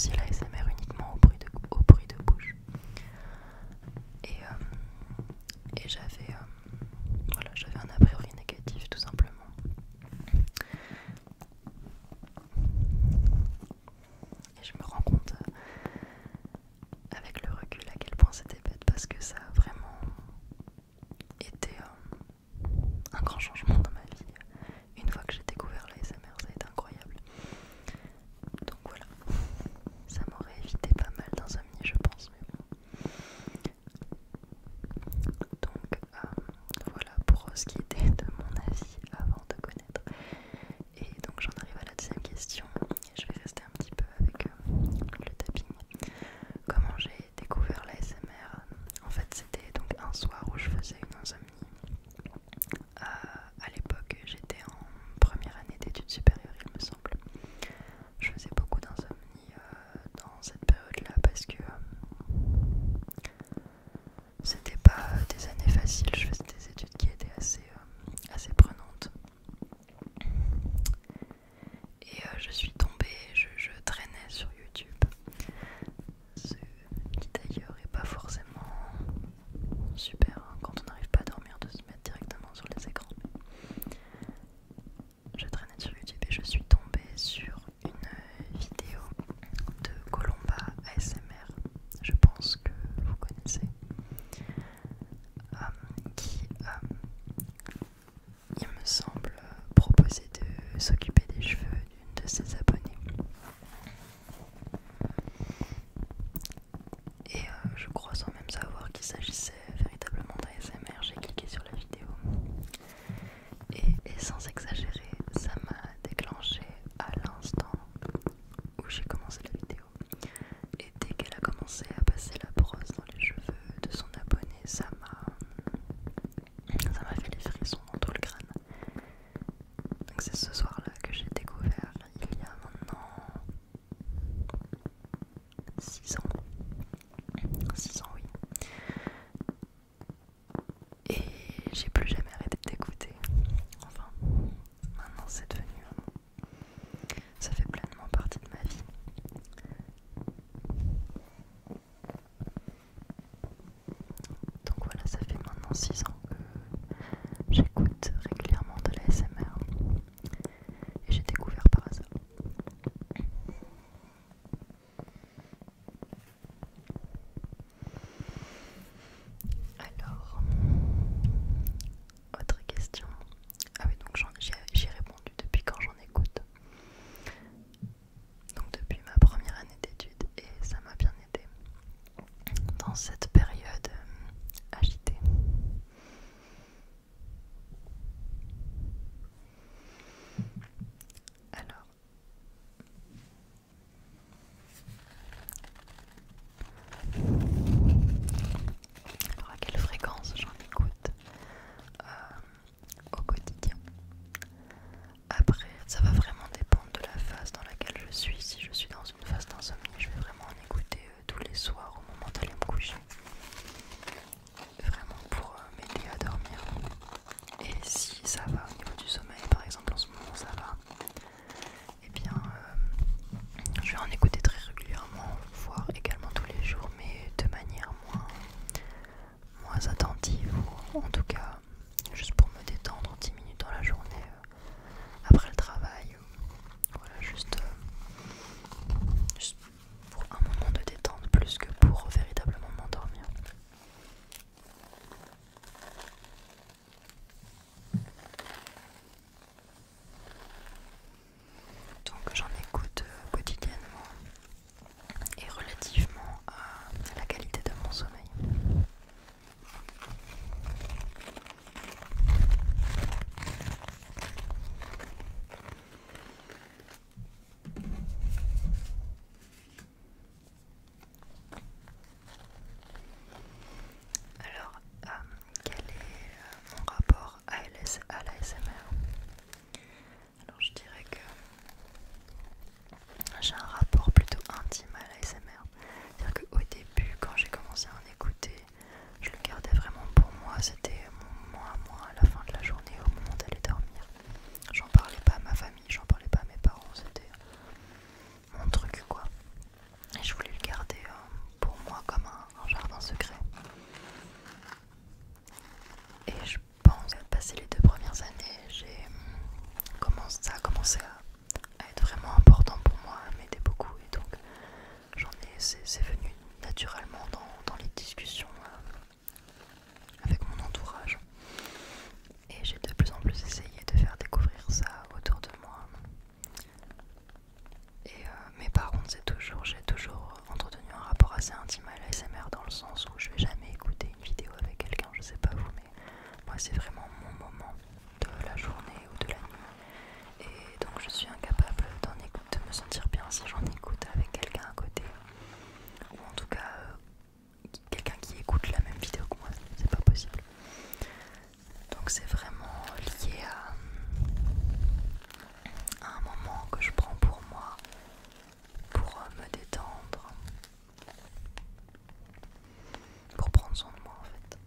associe l'ASMR uniquement au bruit de bouche. Et j'avais un a priori négatif tout simplement. Et je me rends compte avec le recul à quel point c'était bête parce que ça a vraiment été un grand changement dans ma vie. Une fois que j'ai découvert l'ASMR, ça a été incroyable. Donc voilà, ça m'aurait évité pas mal d'insomnie je pense, mais bon. Donc voilà pour ce qui était de mon avis avant de connaître. Et donc j'en arrive à la deuxième question et je vais rester un petit peu avec le tapping. Comment j'ai découvert l'ASMR? En fait c'était donc un soir où je faisais une insomnie. À l'époque j'étais en première année d'études supérieures il me semble. Je faisais beaucoup d'insomnie dans cette période-là parce que c'était pas des années faciles, je faisais des études qui étaient assez prenantes. Et je suis tombée, je traînais sur YouTube, ce qui d'ailleurs est pas forcément super hein, quand on n'arrive pas à dormir de se mettre directement sur les écrans. Je traînais sur YouTube et je suis tombée sur une vidéo de Colomba ASMR, je pense que vous connaissez, qui, il me semble, proposait de s'occuper des cheveux d'une de ses abonnées. Et je crois sans même savoir qu'il s'agissait véritablement d'ASMR, j'ai cliqué sur la vidéo. Et sans exagérer, ça m'a déclenché à l'instant où j'ai commencé la vidéo. Et dès qu'elle a commencé à passer la brosse dans les cheveux de son abonné, ça m'a fait les frissons dans tout le crâne. Donc c'est ce soir-là que j'ai découvert, il y a maintenant 6 ans. 6 ans, oui. Et j'ai plus jamais arrêté d'écouter. Enfin, maintenant c'est devenu... ça fait pleinement partie de ma vie. Donc voilà, ça fait maintenant 6 ans que j'écoute régulièrement de l'ASMR. Et j'ai découvert par hasard. Alors, autre question. Ah oui, donc j'y ai répondu depuis quand j'en écoute. Donc depuis ma première année d'études et ça m'a bien aidé dans cette période agitée. c'est venu naturellement dans les discussions avec mon entourage. Et j'ai de plus en plus essayé de faire découvrir ça autour de moi. Mais par contre, j'ai toujours entretenu un rapport assez intime à l'ASMR, dans le sens où je vais jamais écouter une vidéo avec quelqu'un, je sais pas vous, mais moi c'est vraiment mon moment de la journée ou de la nuit. Et donc je suis incapable de me sentir bien si j'en écoute avec quelqu'un à côté. Ou en tout cas, quelqu'un qui écoute la même vidéo que moi, c'est pas possible. Donc c'est vraiment lié à un moment que je prends pour moi, pour me détendre, pour prendre soin de moi en fait.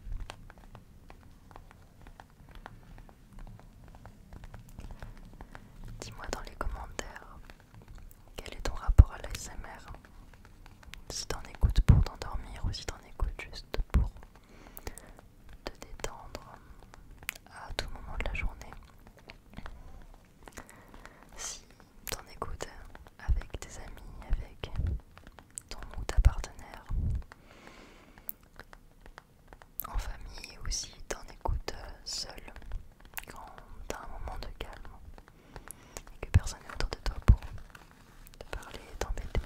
Dis-moi dans les commentaires quel est ton rapport à l'ASMR. Si t'en écoutes pour t'endormir ou si t'en écoutes juste pour te détendre à tout moment de la journée. Si t'en écoutes avec tes amis, avec ton ou ta partenaire, en famille, ou si t'en écoutes seul quand t'as un moment de calme et que personne n'est autour de toi pour te parler et t'embêter.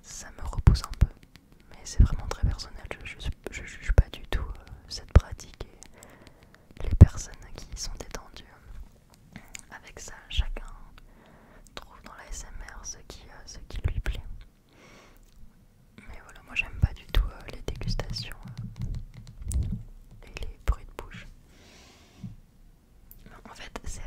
ça me repousse un peu. Mais c'est vraiment très personnel, je juge pas du tout cette pratique et les personnes qui sont détendues avec ça. Chacun trouve dans la SMR ce qui lui plaît. Mais voilà, moi j'aime pas du tout les dégustations et les bruits de bouche. En fait, c'est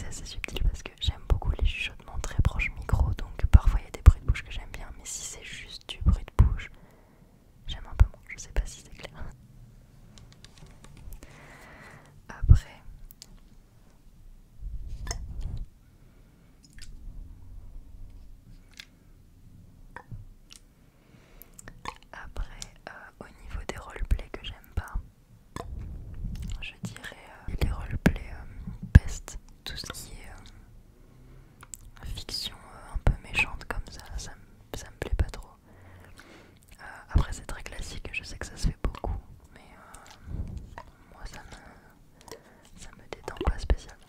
assez subtil parce que j'aime beaucoup les chuchotements très proches micro, donc parfois il y a des bruits de bouche que j'aime bien, mais si c'est juste du bruit de bouche, j'aime un peu moins. Je sais pas si c'est clair. Après, au niveau des roleplays que j'aime pas, je dirais les roleplays peste, tout ce qui est fiction un peu méchante comme ça me plaît pas trop. Après c'est très classique, je sais que ça se fait beaucoup, mais moi ça me détend pas spécialement.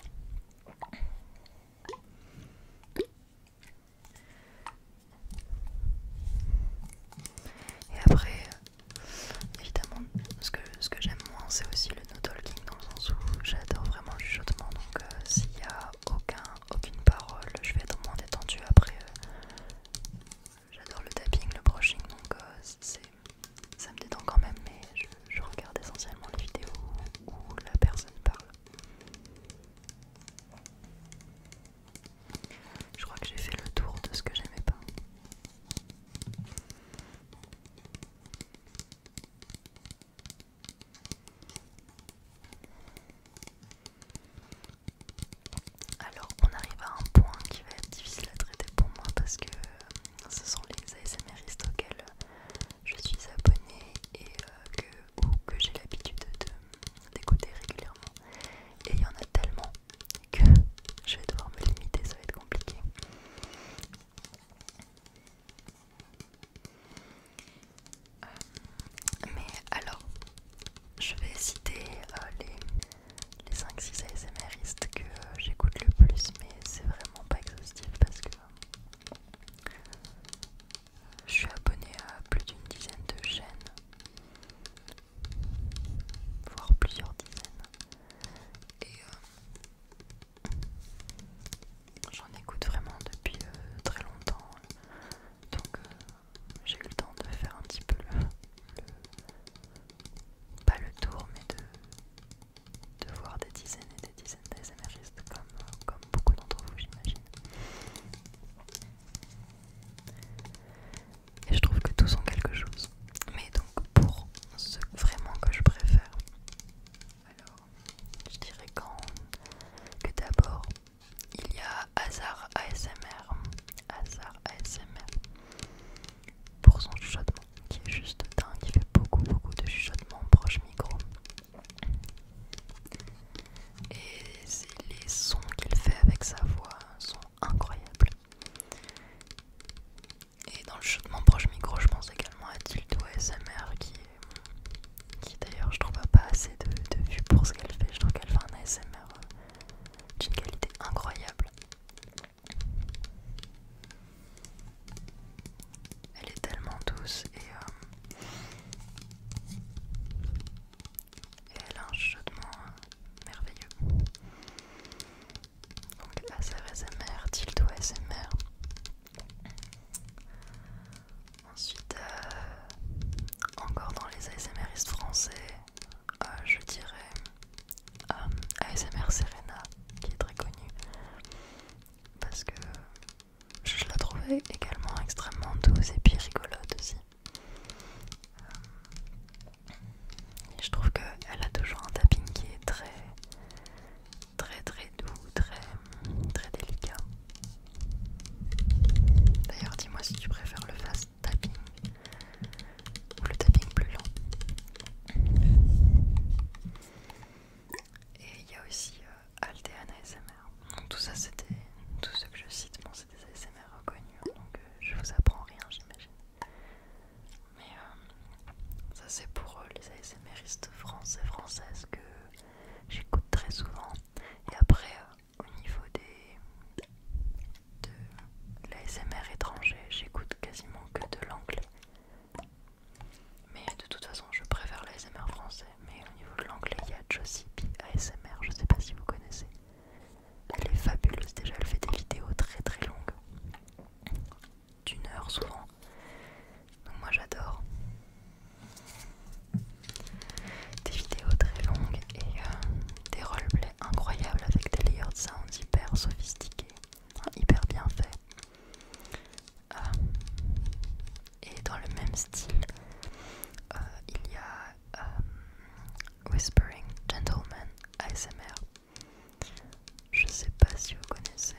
Et après, évidemment, ce que j'aime moins, c'est aussi le no-talking, dans le sens où j'adore vraiment le chuchotement. Donc s'il n'y a aucune parole, je vais être moins détendue. Après, j'adore le tapping, le brushing, donc ça me détend quand même, mais je regarde essentiellement les vidéos où la personne parle. Je crois que j'ai fait le tour de ce que j'aimais pas. Alors on arrive à un point qui va être difficile à traiter pour moi parce que ce sont les ASMRistes auxquels je suis abonnée et que j'ai l'habitude d'écouter régulièrement. Et il y en a tellement que je vais devoir me limiter, ça va être compliqué. Mais alors, je vais citer les 5-6 ASMRistes que j'écoute le plus, mais c'est vraiment pas exhaustif parce que je suis abonnée à plus d'une dizaine de chaînes, voire plusieurs dizaines. Et j'en écoute vraiment depuis très longtemps. Donc j'ai eu le temps de faire un petit peu pas le tour, mais de voir des dizaines et des dizaines d'ASMRistes comme beaucoup d'entre vous, j'imagine. Et je trouve que tous ont quelque chose. Mais donc pour ceux vraiment que je préfère, alors je dirais que d'abord il y a Hazard ASMR. Hazard ASMR pour son chuchotement qui est juste dingue, il fait beaucoup de chuchotements proche micro. Et les sons qu'il fait avec sa voix sont incroyables. Et dans le chuchotement proche micro, je pense également à Tildo ASMR qui d'ailleurs je trouve a pas assez de vues pour ce qu'elle fait. Je trouve qu'elle fait un ASMR d'une qualité incroyable. Elle est tellement douce et elle a un chuchotement merveilleux. Donc Hazard ASMR, Tildo ASMR. Ensuite, encore dans les ASMRistes français, je dirais ASMR Serena, qui est très connue, parce que je la trouvais également extrêmement douce et puis rigolote aussi. Et je trouve qu'elle a toujours un tapping qui est très doux, très délicat. D'ailleurs, dis-moi si tu préfères le fast tapping ou le tapping plus lent. Et il y a aussi Aldean ASMR. Donc tout ça, tous ceux que je cite, bon, c'est des ASMR reconnus, donc d'une heure souvent. Donc moi j'adore. Des vidéos très longues et des roleplays incroyables avec des layered sounds hyper sophistiqués, hyper bien faits. Et dans le même style, il y a Whispering Gentleman ASMR. Je sais pas si vous connaissez,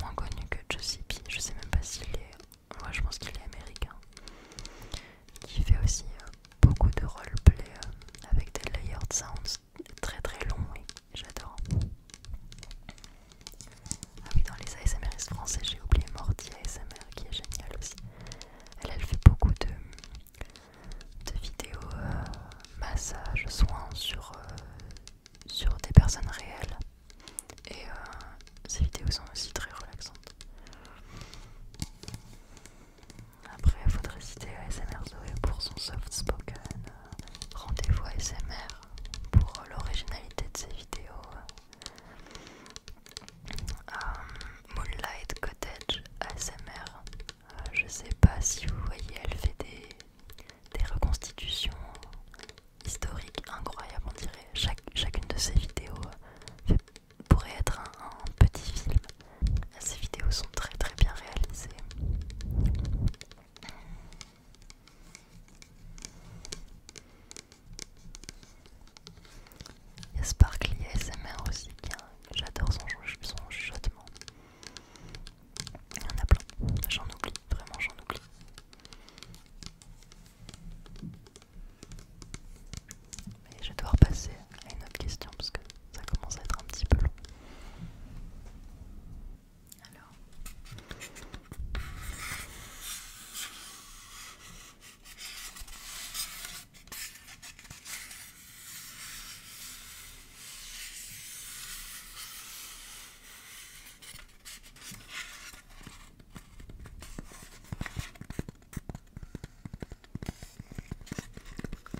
moins connu que Josie P. Je sais même pas s'il est, moi je pense qu'il est américain. Qui fait aussi beaucoup de roleplay avec des layered sounds très très longs et j'adore. Ah oui, dans les ASMRistes français, j'ai oublié Morty ASMR qui est génial aussi. Elle fait beaucoup de vidéos massage, soins sur des personnes réelles. Et ces vidéos sont aussi très relaxantes. Après, il faudrait citer ASMR Zoé pour son soft spoken. Rendez-vous ASMR pour l'originalité de ses vidéos. Moonlight Cottage ASMR. Je sais pas si vous voyez, elle fait des reconstitutions historiques incroyables. On dirait chacune de ses vidéos pourrait être un petit film. Ces vidéos sont très très bien réalisées. Il y a Sparkly ASMR aussi, j'adore son chuchotement. Il y en a plein, j'en oublie, vraiment j'en oublie. Mais je vais devoir passer à une autre question parce que ça commence à être un petit peu long.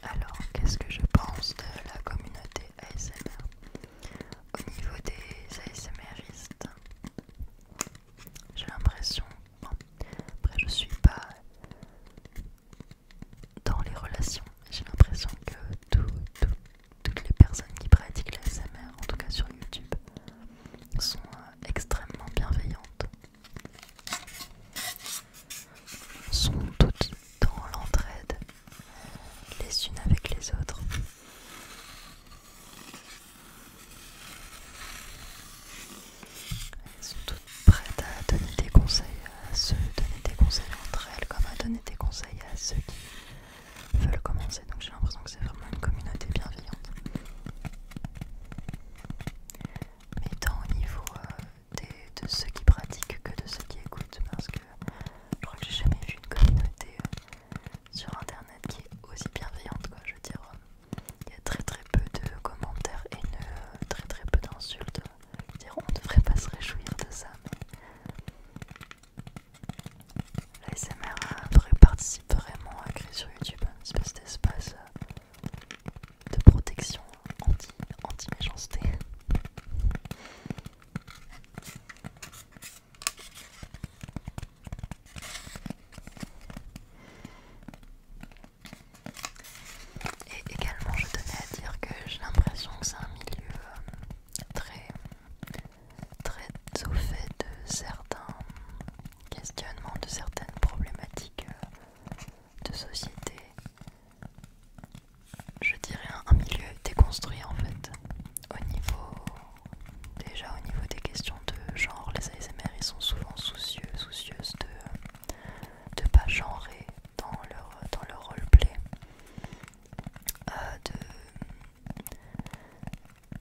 Alors, qu'est-ce que je pense de la communauté ASMR? Au niveau des ASMRistes, j'ai l'impression, bon, après je suis pas dans les relations, j'ai l'impression que toutes les personnes qui pratiquent l'ASMR, en tout cas sur YouTube, sont extrêmement bienveillantes, sont toutes dans l'entraide les unes avec les autres. Elles sont toutes prêtes à donner des conseils à ceux, donner des conseils entre elles comme à donner des conseils à ceux qui veulent commencer. Donc j'ai l'impression que c'est vraiment une communauté bienveillante. Mais tant au niveau de ceux qui pratiquent que de ceux qui écoutent, parce que je crois que j'ai jamais vu une communauté sur internet qui est aussi bienveillante, quoi. Je veux dire, il y a très très peu de commentaires haineux, très très peu d'insultes. Je veux dire, on ne devrait pas se réjouir de ça, mais l'ASMR participe vraiment à créer sur YouTube une espèce d'espace de protection anti-méchanceté. Et également, je tenais à dire que j'ai l'impression que c'est un milieu très, très au fait de certains questionnements, de certaines problématiques de société. Je dirais un milieu déconstruit en fait. Au niveau des questions de genre, les ASMR ils sont souvent soucieuses de pas genrer dans leur roleplay.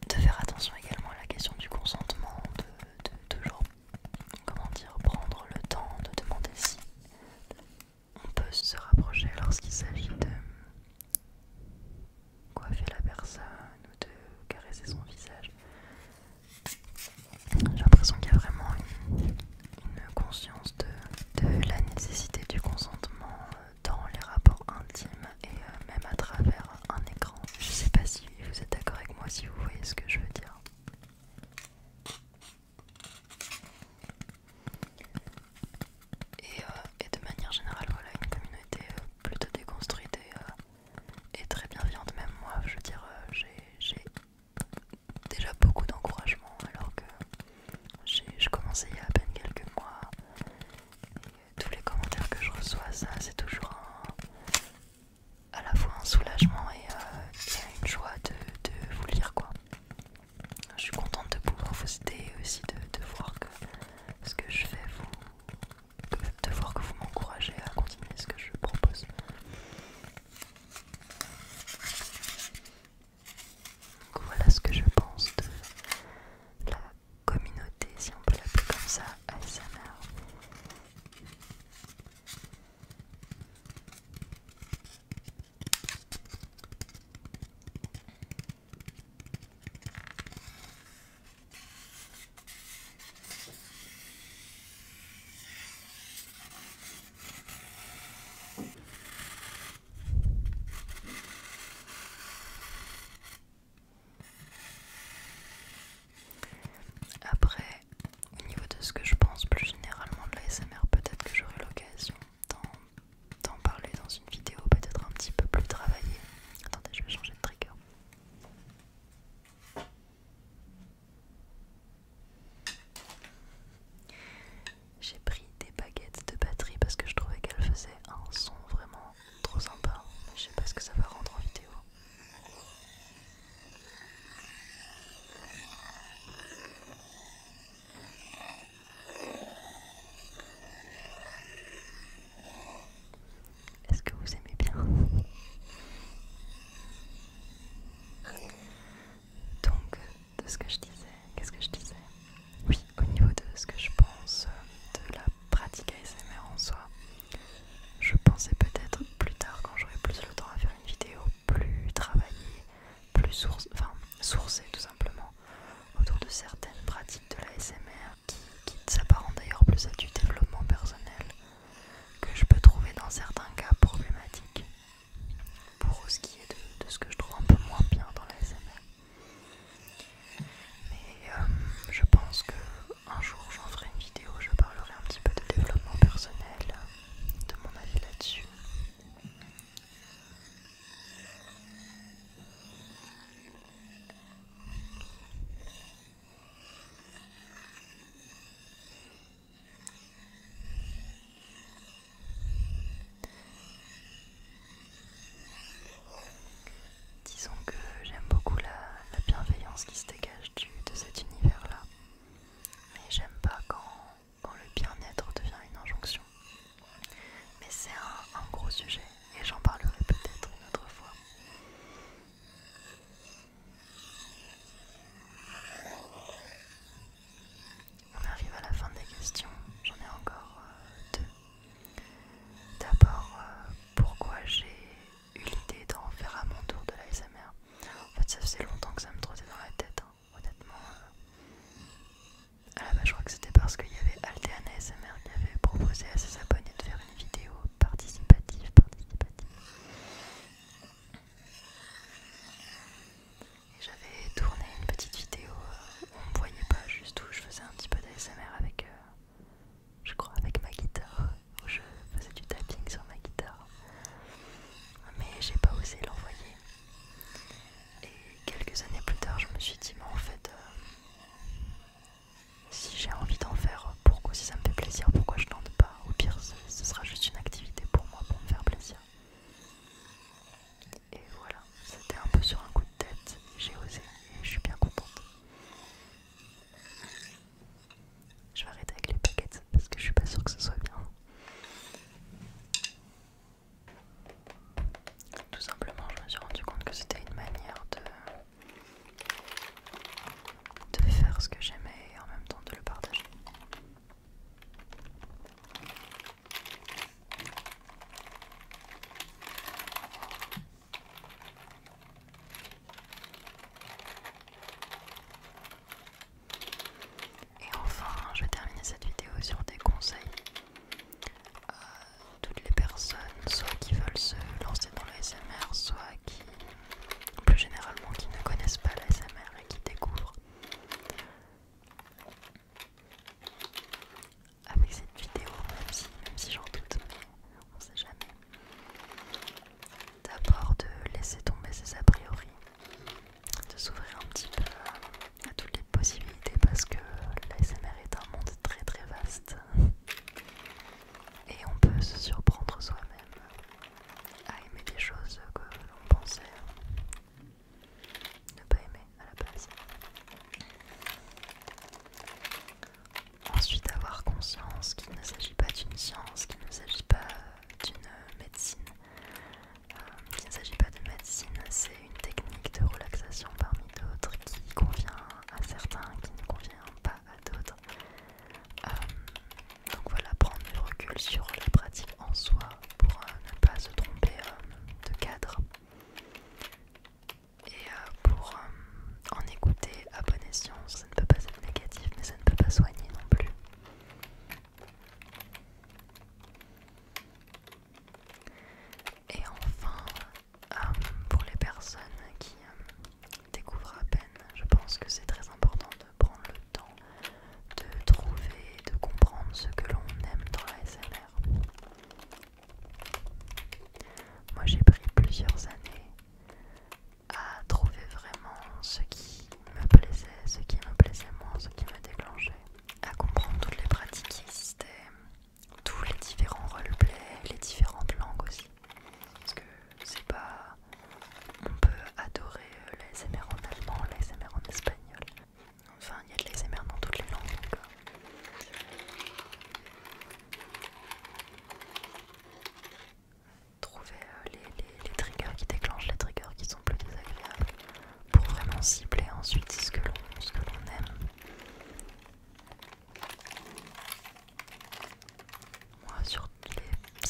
De faire attention également à la question du consentement, de toujours, comment dire, prendre le temps de demander si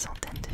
centaines